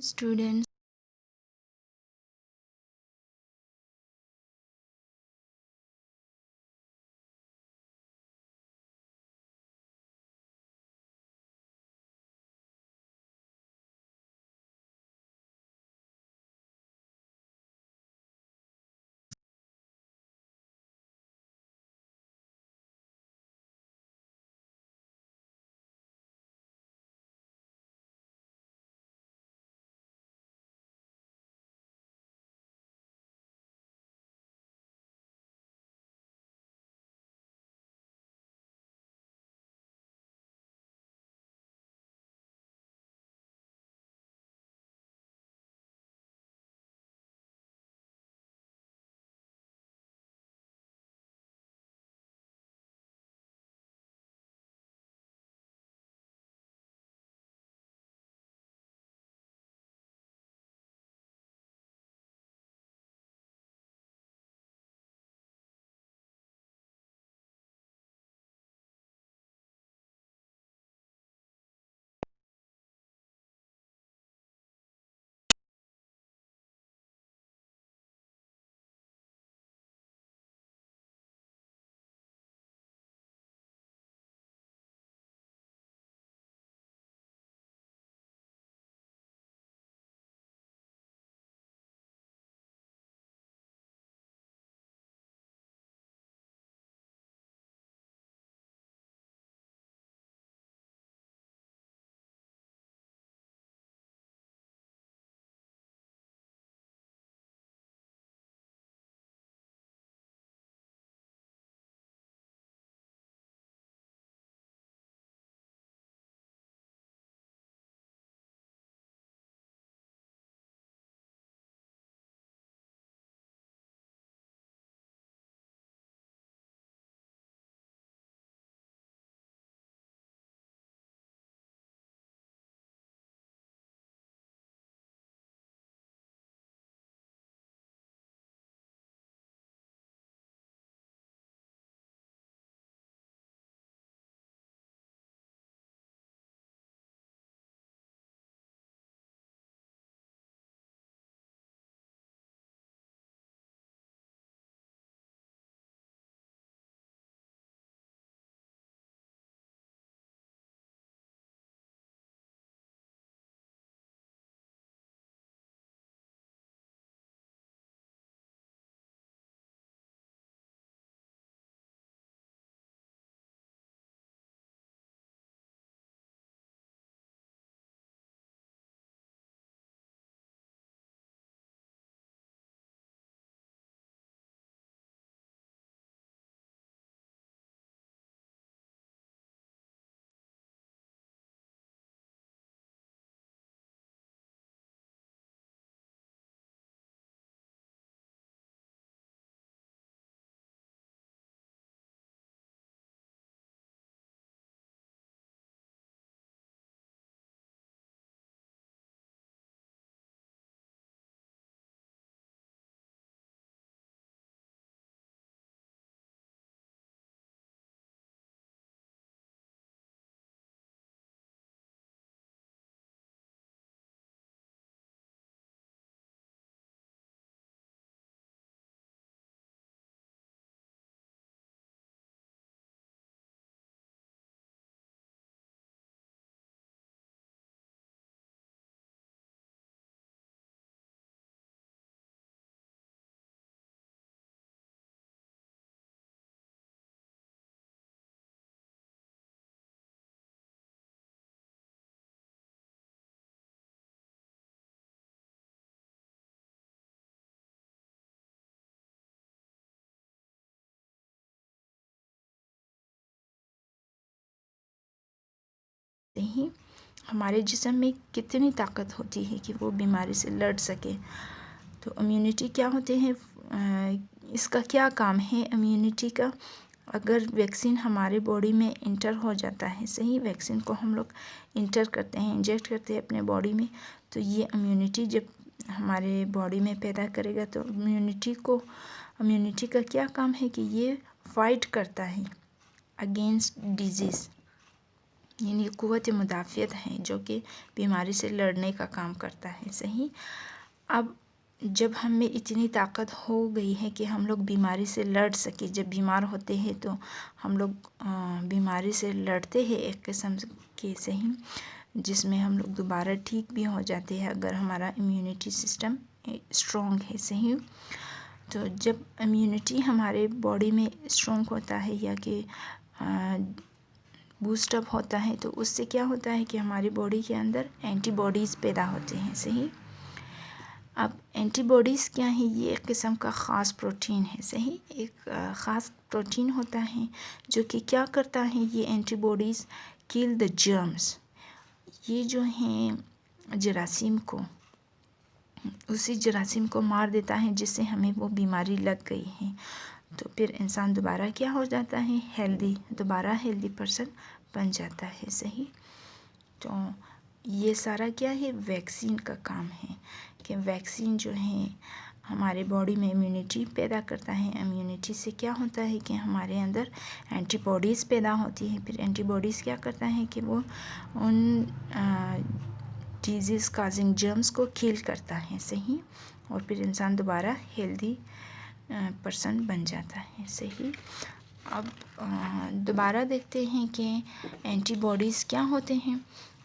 Students, ہی ہمارے جسم میں کتنی طاقت ہوتی ہے کہ وہ بیماری سے لڑ سکے. تو امیونٹی کیا ہوتے ہیں، اس کا کیا کام ہے امیونٹی کا؟ اگر ویکسین ہمارے باڈی میں انٹر ہو جاتا ہے، صحیح ویکسین کو ہم لوگ انٹر کرتے ہیں، انجیکٹ کرتے ہیں اپنے باڈی میں، تو یہ امیونٹی جب ہمارے باڈی میں پیدا کرے گا، تو امیونٹی کا کیا کام ہے کہ یہ فائٹ کرتا ہے اگینسٹ ڈیزیز. یعنی قوت مدافعت ہے جو کہ بیماری سے لڑنے کا کام کرتا ہے. صحیح. اب جب ہم میں اتنی طاقت ہو گئی ہے کہ ہم لوگ بیماری سے لڑ سکے، جب بیمار ہوتے ہیں تو ہم لوگ بیماری سے لڑتے ہیں ایک قسم کے. صحیح. جس میں ہم لوگ دوبارہ ٹھیک بھی ہو جاتے ہیں اگر ہمارا امیونٹی سسٹم اسٹرانگ ہے. صحیح. تو جب امیونٹی ہمارے باڈی میں اسٹرانگ ہوتا ہے یا کہ بوسٹ اپ ہوتا ہے تو اس سے کیا ہوتا ہے کہ ہماری باڈی کے اندر اینٹی باڈیز پیدا ہوتے ہیں. صحیح. اب اینٹی باڈیز کیا ہیں؟ یہ ایک قسم کا خاص پروٹین ہے. صحیح. ایک خاص پروٹین ہوتا ہے جو کہ کیا کرتا ہے، یہ اینٹی باڈیز کل دا جرمز، یہ جو ہیں جراثیم کو، اسی جراثیم کو مار دیتا ہے جس سے ہمیں وہ بیماری لگ گئی ہے. تو پھر انسان دوبارہ کیا ہو جاتا ہے؟ ہیلدی، دوبارہ ہیلدی پرسن بن جاتا ہے. صحیح. تو یہ سارا کیا ہے؟ ویکسین کا کام ہے کہ ویکسین جو ہے ہمارے باڈی میں امیونٹی پیدا کرتا ہے. امیونٹی سے کیا ہوتا ہے کہ ہمارے اندر اینٹی باڈیز پیدا ہوتی ہیں. پھر اینٹی باڈیز کیا کرتا ہے کہ وہ ان ڈیزیز کازنگ جرمز کو کل کرتا ہے. صحیح. اور پھر انسان دوبارہ ہیلدی پرسن بن جاتا ہے. صحیح. اب دوبارہ دیکھتے ہیں کہ اینٹی باڈیز کیا ہوتے ہیں.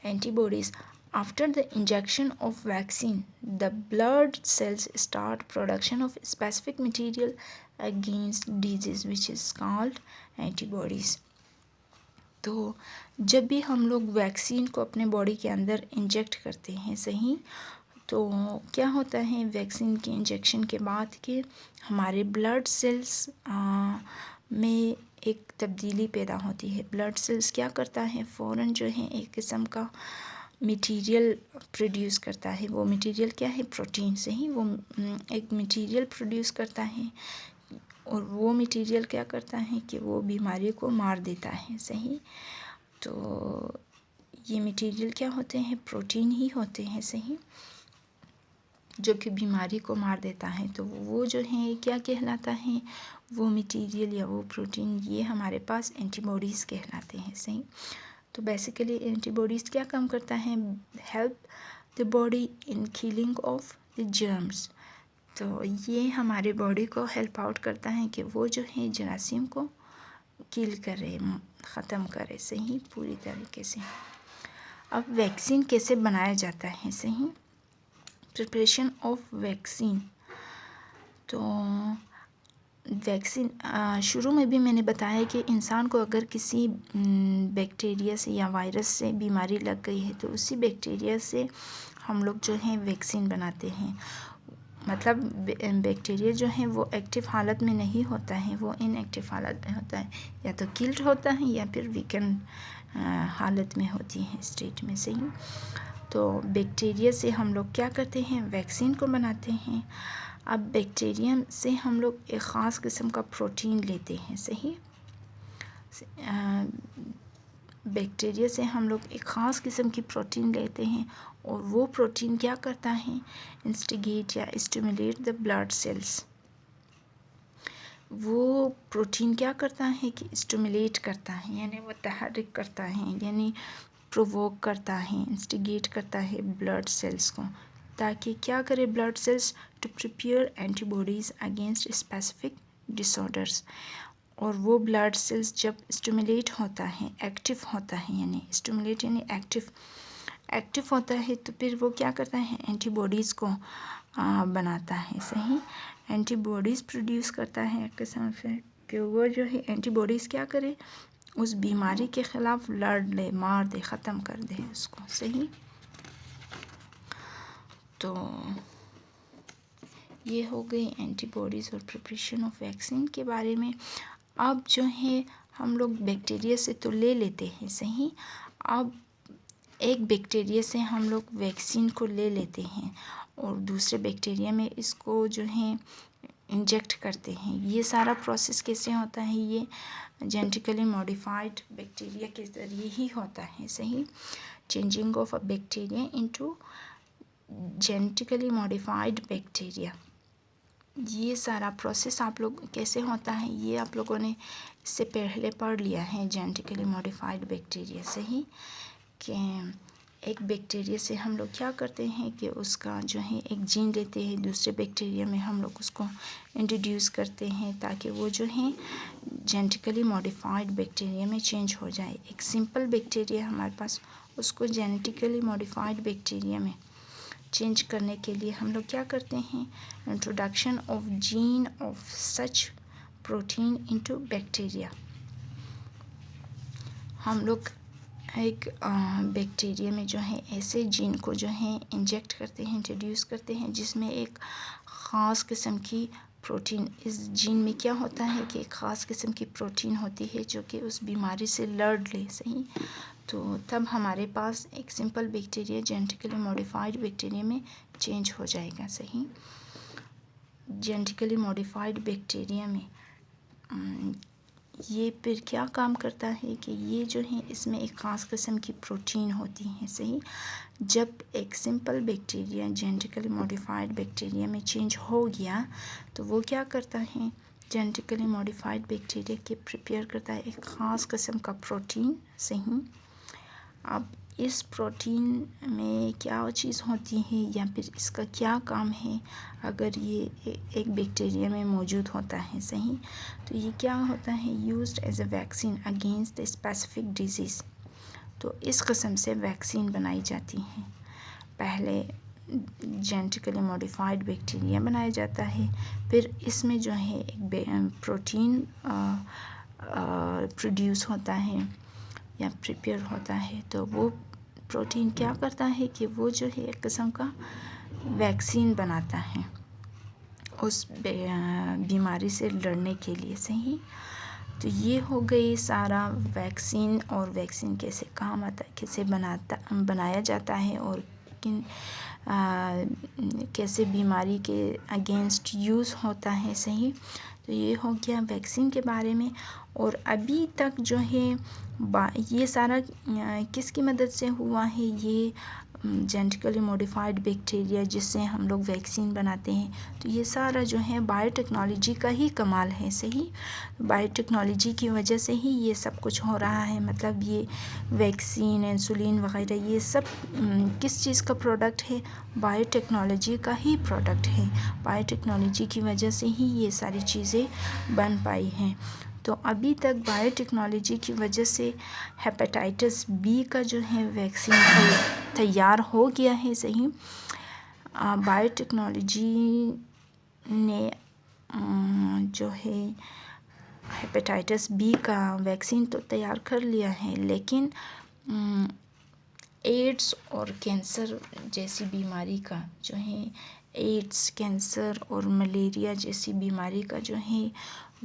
Antibodies after the injection of vaccine the blood cells start production of specific material against disease which is called antibodies. تو جب بھی ہم لوگ ویکسین کو اپنے باڈی کے اندر انجیکٹ کرتے ہیں، صحیح، تو کیا ہوتا ہے ویکسین کے انجیکشن کے بعد کہ ہمارے بلڈ سیلز میں ایک تبدیلی پیدا ہوتی ہے. بلڈ سیلز کیا کرتا ہے؟ فوراً جو ہے ایک قسم کا میٹیریل پروڈیوس کرتا ہے. وہ میٹیریل کیا ہے؟ پروٹین. صحیح. وہ ایک میٹیریل پروڈیوس کرتا ہے اور وہ میٹیریل کیا کرتا ہے کہ وہ بیماری کو مار دیتا ہے. صحیح. تو یہ میٹیریل کیا ہوتے ہیں؟ پروٹین ہی ہوتے ہیں. صحیح. جو کہ بیماری کو مار دیتا ہے. تو وہ جو ہے کیا کہلاتا ہے؟ وہ میٹیریل یا وہ پروٹین یہ ہمارے پاس اینٹی باڈیز کہلاتے ہیں. صحیح. تو بیسیکلی اینٹی باڈیز کیا کام کرتا ہے؟ Help the body in killing of the germs. تو یہ ہمارے باڈی کو ہیلپ آؤٹ کرتا ہے کہ وہ جو ہے جراثیم کو کل کرے، ختم کرے. صحیح. پوری طریقے سے. اب ویکسین کیسے بنایا جاتا ہے؟ صحیح. Preparation of vaccine. تو ویکسین شروع میں بھی میں نے بتایا کہ انسان کو اگر کسی بیکٹیریا سے یا وائرس سے بیماری لگ گئی ہے تو اسی بیکٹیریا سے ہم لوگ جو ہیں ویکسین بناتے ہیں. مطلب بیکٹیریا جو ہیں وہ ایکٹیو حالت میں نہیں ہوتا ہے، وہ ان ایکٹیو حالت میں ہوتا ہے، یا تو کلڈ ہوتا ہے یا پھر ویکن حالت میں ہوتی ہے، اسٹیٹ میں. صحیح. تو بیکٹیریا سے ہم لوگ کیا کرتے ہیں؟ ویکسین کو بناتے ہیں. اب بیکٹیریم سے ہم لوگ ایک خاص قسم کا پروٹین لیتے ہیں. صحیح. بیکٹیریا سے ہم لوگ ایک خاص قسم کی پروٹین لیتے ہیں اور وہ پروٹین کیا کرتا ہے؟ انسٹیگیٹ یا اسٹیمولیٹ دا بلڈ سیلز. وہ پروٹین کیا کرتا ہے کہ اسٹیمولیٹ کرتا ہے، یعنی وہ تحرک کرتا ہے، یعنی پرووک کرتا ہے، انسٹیگیٹ کرتا ہے بلڈ سیلز کو، تاکہ کیا کرے blood cells? To prepare antibodies against specific disorders. اور وہ بلڈ سیلز جب اسٹیمولیٹ ہوتا ہے، ایکٹیو ہوتا ہے، یعنی اسٹیمولیٹ یعنی ایکٹیو ہوتا ہے تو پھر وہ کیا کرتا ہے؟ اینٹی باڈیز کو بناتا ہے. صحیح. اینٹی باڈیز پروڈیوس کرتا ہے ایک قسم سے کہ وہ جو ہے اینٹی باڈیز کیا کرے؟ اس بیماری کے خلاف لڑ لے، مار دے، ختم کر دے اس کو. صحیح. تو یہ ہو گئی اینٹی باڈیز اور پریپریشن آف ویکسین کے بارے میں. اب جو ہے ہم لوگ بیکٹیریا سے تو لے لیتے ہیں. صحیح. اب ایک بیکٹیریا سے ہم لوگ ویکسین کو لے لیتے ہیں اور دوسرے بیکٹیریا میں اس کو جو ہے انجیکٹ کرتے ہیں. یہ سارا پروسیس کیسے ہوتا ہے؟ یہ جینیٹیکلی ماڈیفائڈ بیکٹیریا کے ذریعے ہی ہوتا ہے. صحیح. Changing of a bacteria into genetically modified bacteria. یہ سارا پروسیس آپ لوگ کیسے ہوتا ہے یہ آپ لوگوں نے اس سے پہلے پڑھ لیا ہے جینیٹیکلی ماڈیفائڈ بیکٹیریا سے ہی، کہ ایک بیکٹیریا سے ہم لوگ کیا کرتے ہیں کہ اس کا جو ہے ایک جین لیتے ہیں، دوسرے بیکٹیریا میں ہم لوگ اس کو انٹروڈیوس کرتے ہیں تاکہ وہ جو ہے جینیٹیکلی ماڈیفائڈ بیکٹیریا میں چینج ہو جائے۔ ایک سمپل بیکٹیریا ہمارے پاس، اس کو جینیٹیکلی ماڈیفائڈ بیکٹیریا میں چینج کرنے کے لیے ہم لوگ کیا کرتے ہیں، introduction of gene of such protein into bacteria. ہم لوگ ایک بیکٹیریا میں جو ہے ایسے جین کو جو ہے انجیکٹ کرتے ہیں، انٹروڈیوس کرتے ہیں جس میں ایک خاص قسم کی پروٹین، اس جین میں کیا ہوتا ہے کہ ایک خاص قسم کی پروٹین ہوتی ہے جو کہ اس بیماری سے لڑ لے، صحیح؟ تو تب ہمارے پاس ایک simple bacteria genetically modified bacteria میں چینج ہو جائے گا، صحیح؟ جینیٹیکلی ماڈیفائڈ بیکٹیریا میں یہ پھر کیا کام کرتا ہے کہ یہ جو ہے اس میں ایک خاص قسم کی پروٹین ہوتی ہے، صحیح؟ جب ایک simple bacteria genetically modified bacteria میں چینج ہو گیا تو وہ کیا کرتا ہے، جینیٹیکلی ماڈیفائڈ بیکٹیریا کے پریپیئر کرتا ہے ایک خاص قسم کا پروٹین، صحیح؟ اب اس پروٹین میں کیا چیز ہوتی ہے یا پھر اس کا کیا کام ہے اگر یہ ایک بیکٹیریا میں موجود ہوتا ہے، صحیح؟ تو یہ کیا ہوتا ہے، used as a vaccine against the specific disease. تو اس قسم سے ویکسین بنائی جاتی ہیں۔ پہلے جینیٹیکلی ماڈیفائڈ بیکٹیریا بنایا جاتا ہے، پھر اس میں جو ہے ایک پروٹین پروڈیوس ہوتا ہے یا پریپیئر ہوتا ہے، تو وہ پروٹین کیا کرتا ہے کہ وہ جو ہے ایک قسم کا ویکسین بناتا ہے اس بیماری سے لڑنے کے لیے، صحیح؟ تو یہ ہو گئی سارا ویکسین، اور ویکسین کیسے کام آتا ہے، کیسے بنایا جاتا ہے اور کیسے بیماری کے اگینسٹ یوز ہوتا ہے، صحیح؟ تو یہ ہو گیا ویکسین کے بارے میں۔ اور ابھی تک جو ہے یہ سارا کس کی مدد سے ہوا ہے، یہ جینیٹیکلی ماڈیفائڈ بیکٹیریا جس سے ہم لوگ ویکسین بناتے ہیں، تو یہ سارا جو ہے بایو ٹیکنالوجی کا ہی کمال ہے، صحیح؟ بایو ٹیکنالوجی کی وجہ سے ہی یہ سب کچھ ہو رہا ہے، مطلب یہ ویکسین، انسولین وغیرہ یہ سب کس چیز کا پروڈکٹ ہے، بایو ٹیکنالوجی کا ہی پروڈکٹ ہے۔ بایو ٹیکنالوجی کی وجہ سے ہی یہ ساری چیزیں بن پائی ہیں۔ تو ابھی تک بایو ٹیکنالوجی کی وجہ سے ہیپاٹائٹس بی کا جو ہے ویکسین تیار ہو گیا ہے، صحیح؟ بایو ٹیکنالوجی نے جو ہے ہیپاٹائٹس بی کا ویکسین تو تیار کر لیا ہے، لیکن ایڈس اور کینسر جیسی بیماری کا جو ہے، ایڈس، کینسر اور ملیریا جیسی بیماری کا جو ہے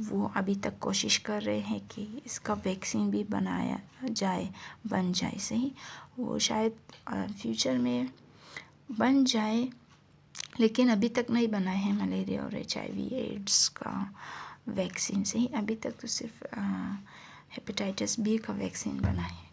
وہ ابھی تک کوشش کر رہے ہیں کہ اس کا ویکسین بھی بنایا جائے، بن جائے، صحیح؟ وہ شاید فیوچر میں بن جائے، لیکن ابھی تک نہیں بنا ہے ملیریا اور HIV ایڈس کا ویکسین، صحیح؟ ابھی تک تو صرف ہیپاٹائٹس بی کا ویکسین بنا ہے۔